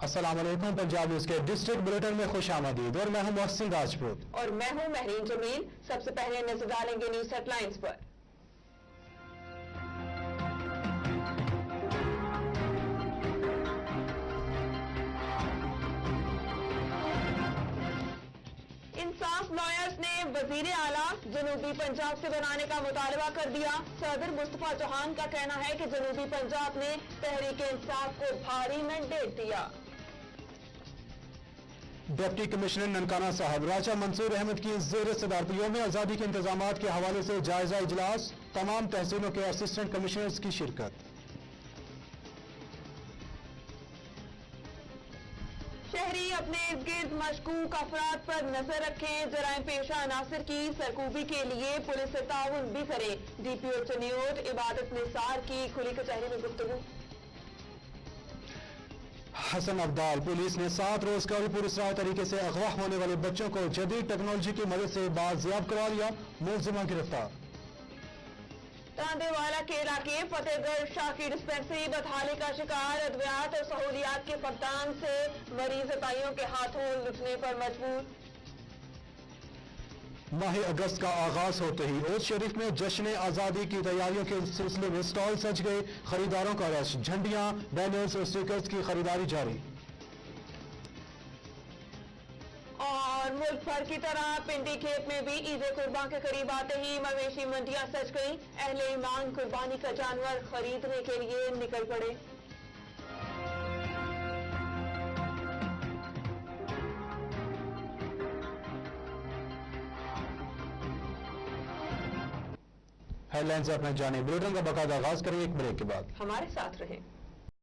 अस्सलाम वालेकुम। पंजाब न्यूज के डिस्ट्रिक्ट बुलेटिन में खुश आमदीद और मैं हूं मोहसिन राजपूत और मैं हूं महरीन जमील। सबसे पहले नजर डालेंगे न्यूज हेडलाइंस पर। इंसाफ लॉयर्स ने वजीर आला जनूबी पंजाब से बनाने का मुतालबा कर दिया। सदर मुस्तफा चौहान का कहना है कि जनूबी पंजाब ने तहरीक इंसाफ को भारी मैंडेट दिया। डिप्टी कमिश्नर ननकाना साहब राजा मंसूर अहमद की ज़ेर सदारत यौम आज़ादी के इंतजाम के हवाले से जायजा इजलास, तमाम तहसीलों के असिस्टेंट कमिश्नर्स की शिरकत। शहरी अपने इर्द गिर्द मशकूक अफराद पर नजर रखें। जराइम पेशा अनासर की सरकूबी के लिए पुलिस से ताउन भी करें। DPO चनियोट इबादत निसार की खुली कचहरी में गुफ्तगू। हसन अब्दाल पुलिस ने 7 रोज कबल पुरस्कार तरीके से अगवा होने वाले बच्चों को जदीद टेक्नोलॉजी की मदद से बाजियाब करवा लिया। मुलजिमा गिरफ्तार। तांदेवाला के इलाके फतेहगढ़ शाह की डिस्पेंसरी बदहाली का शिकार। अद्वियात और सहूलियात के फकदान से मरीज अताइयों के हाथों लुटने पर मजबूर। माह अगस्त का आगाज होते ही ओद शरीफ में जश्न आजादी की तैयारियों के सिलसिले में स्टॉल सज गए। खरीदारों का रश, झंडियां, बैनर्स और स्टिकर्स की खरीदारी जारी। और मुल्क भर की तरह पिंडी खेत में भी ईद कुर्बान के करीब आते ही मवेशी मंडियां सज गई। अहले ईमान कुर्बानी का जानवर खरीदने के लिए निकल पड़े। हेडलाइंस अपने जाने बुलेटिन का बाकायदा आगाज करेंगे एक ब्रेक के बाद। हमारे साथ रहें।